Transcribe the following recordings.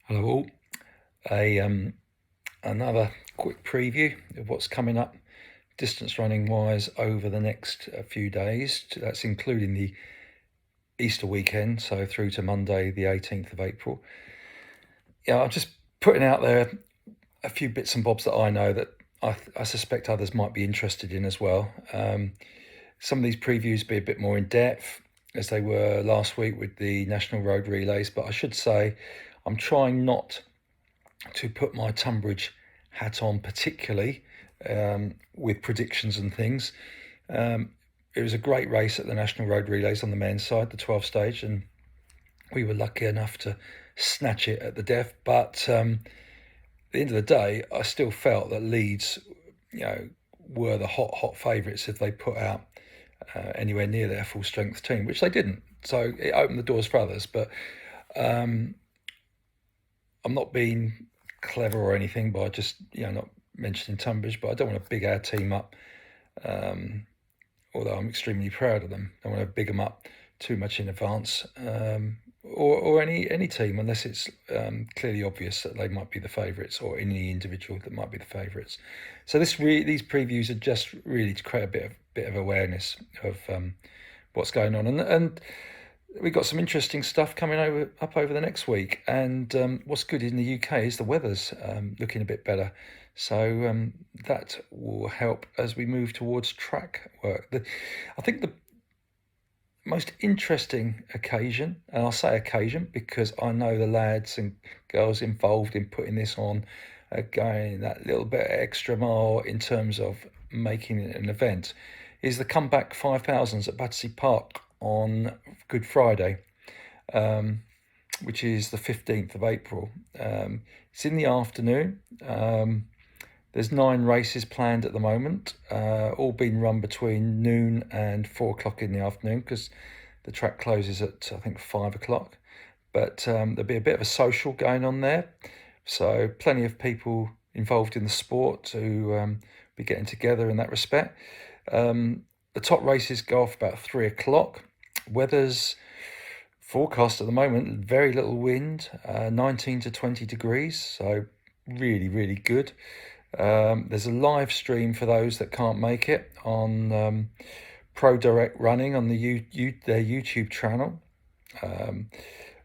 Hello all. A Another quick preview of what's coming up distance running wise over the next few days. That's including the Easter weekend, so through to Monday, the 18th of April. Yeah, I'm just putting out there a few bits and bobs that I know that I suspect others might be interested in as well. Some of these previews be a bit more in depth as they were last week with the National Road Relays, but I should say I'm trying not to put my Tonbridge hat on, particularly with predictions and things. It was a great race at the National Road Relays on the men's side, the 12 stage, and we were lucky enough to snatch it at the death. But at the end of the day, I still felt that Leeds, were the hot favourites if they put out anywhere near their full strength team, which they didn't. So it opened the doors for others. But I'm not being clever or anything by just not mentioning Tunbridge, but I don't want to big our team up. Although I'm extremely proud of them, I don't want to big them up too much in advance, or any team unless it's clearly obvious that they might be the favourites, or any individual that might be the favourites. So these previews are just really to create a bit of awareness of what's going on, and we've got some interesting stuff coming up over the next week. And what's good in the UK is the weather's looking a bit better. So that will help as we move towards track work. I think the most interesting occasion, and I'll say occasion because I know the lads and girls involved in putting this on are going that little bit extra mile in terms of making it an event, is the comeback 5,000s at Battersea Park on Good Friday, which is the 15th of April. It's in the afternoon. There's 9 races planned at the moment, all being run between noon and 4 o'clock in the afternoon because the track closes at, I think, 5 o'clock. But there'll be a bit of a social going on there. So plenty of people involved in the sport to be getting together in that respect. The top races go off about 3 o'clock. Weather's forecast at the moment, very little wind, 19 to 20 degrees, so really, really good. There's a live stream for those that can't make it on Pro Direct Running on their YouTube channel.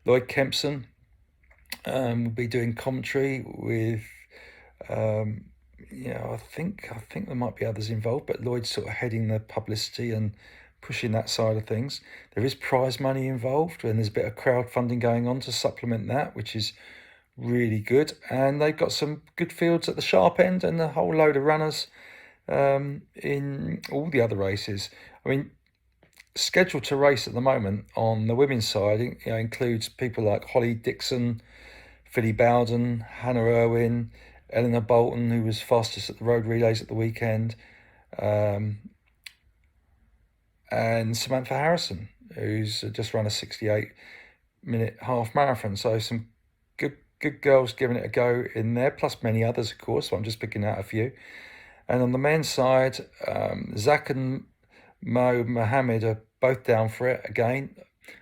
Lloyd Kempson will be doing commentary with, I think there might be others involved, but Lloyd's sort of heading the publicity and pushing that side of things. There is prize money involved, and there's a bit of crowdfunding going on to supplement that, which is really good. And they've got some good fields at the sharp end and a whole load of runners in all the other races. I mean, scheduled to race at the moment on the women's side includes people like Holly Dixon, Philly Bowden, Hannah Irwin, Eleanor Bolton, who was fastest at the road relays at the weekend, and Samantha Harrison, who's just run a 68-minute half marathon. So some good girls giving it a go in there, plus many others, of course. So I'm just picking out a few. And on the men's side, Zach and Mo Mohammed are both down for it again.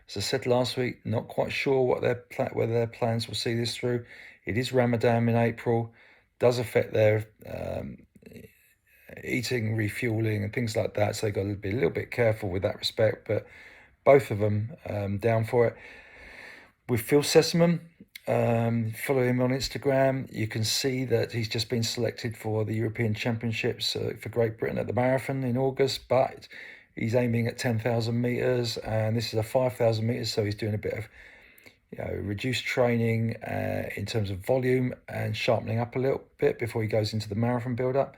As I said last week, not quite sure whether their plans will see this through. It is Ramadan in April, does affect their eating, refueling, and things like that. So they've got to be a little bit careful with that respect. But both of them down for it. With Phil Sessamon, follow him on Instagram. You can see that he's just been selected for the European Championships for Great Britain at the marathon in August, but he's aiming at 10,000 metres, and this is a 5,000 metres, so he's doing a bit of reduced training in terms of volume and sharpening up a little bit before he goes into the marathon build-up.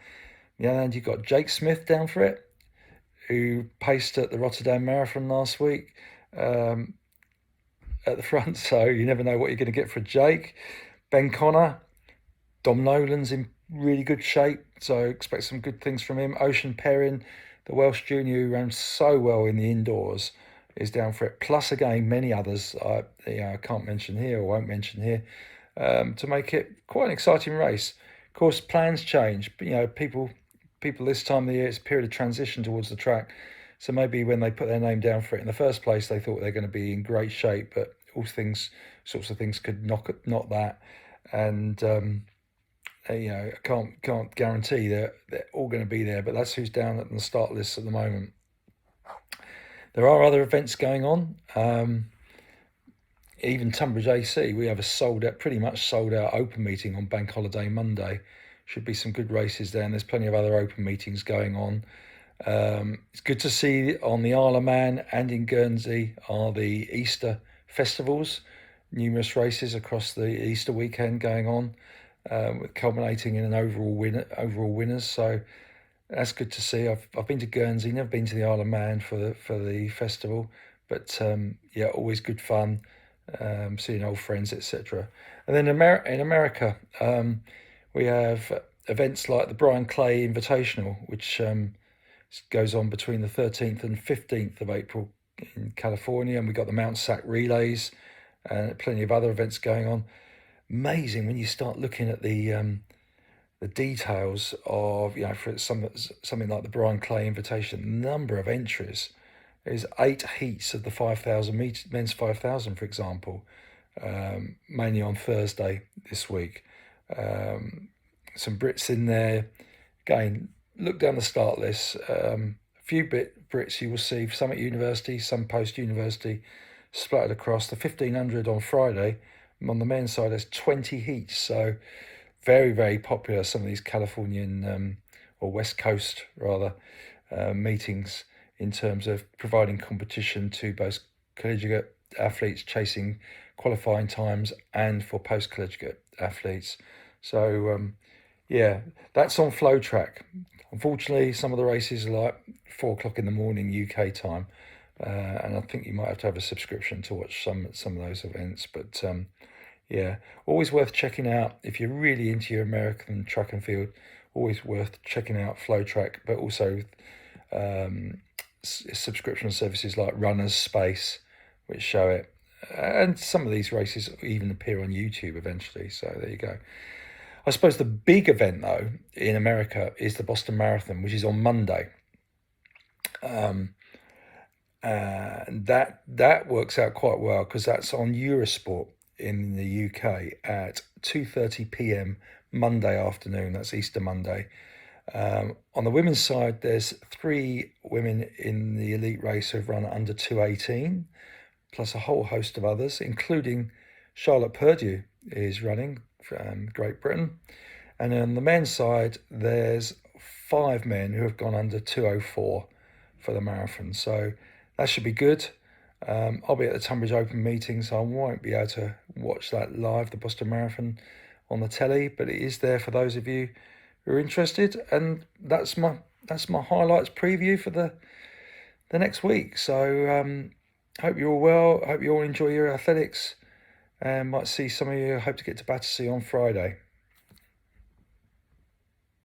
On the other hand, you've got Jake Smith down for it, who paced at the Rotterdam Marathon last week at the front, so you never know what you're going to get for Jake. Ben Connor, Dom Nolan's in really good shape, so expect some good things from him. Ocean Perrin, the Welsh junior who ran so well in the indoors, is down for it. Plus, again, many others I can't mention here or won't mention here, to make it quite an exciting race. Of course, plans change, but people this time of the year, it's a period of transition towards the track. So maybe when they put their name down for it in the first place, they thought they're going to be in great shape, but all sorts of things could knock that, and I can't guarantee they're all going to be there, but that's who's down at the start list at the moment. There are other events going on. Even Tonbridge AC, we have a pretty much sold out open meeting on Bank Holiday Monday. Should be some good races there, and there's plenty of other open meetings going on. It's good to see on the Isle of Man and in Guernsey are the Easter festivals, numerous races across the Easter weekend going on, culminating in an overall winners. So that's good to see. I've been to Guernsey, never been to the Isle of Man for the festival, but yeah, always good fun, seeing old friends, etc. And then in America, we have events like the Bryan Invitational, which goes on between the 13th and 15th of April in California, and we've got the Mount Sac relays and plenty of other events going on. Amazing when you start looking at the details of, for something like the Bryan Invitation, the number of entries is 8 heats of the 5,000 men's 5,000, for example, mainly on Thursday this week. Some Brits in there. Again, look down the start list. A few Brits you will see, some at university, some post-university, splattered across. The 1,500 on Friday, on the men's side, there's 20 heats, so very, very popular, some of these Californian, or West Coast, rather, meetings in terms of providing competition to both collegiate athletes chasing qualifying times and for post-collegiate athletes. So, yeah, that's on Flow Track. Unfortunately, some of the races are like 4 o'clock in the morning UK time, and I think you might have to have a subscription to watch some of those events. But yeah, always worth checking out if you're really into your American track and field. Always worth checking out Flow Track, but also subscription services like Runners Space, which show it. And some of these races even appear on YouTube eventually. So there you go. I suppose the big event, though, in America is the Boston Marathon, which is on Monday. And that works out quite well because that's on Eurosport in the UK at 2:30 p.m. Monday afternoon. That's Easter Monday. On the women's side, there's 3 women in the elite race who've run under 2:18, plus a whole host of others, including Charlotte Purdue is running from Great Britain. And on the men's side, there's 5 men who have gone under 2:04 for the marathon. So that should be good. I'll be at the Tonbridge Open meeting, so I won't be able to watch that live, the Boston Marathon, on the telly, but it is there for those of you who are interested. And that's my highlights preview for the next week. So hope you're all well. Hope you all enjoy your athletics, and might see some of you. Hope to get to Battersea on Friday.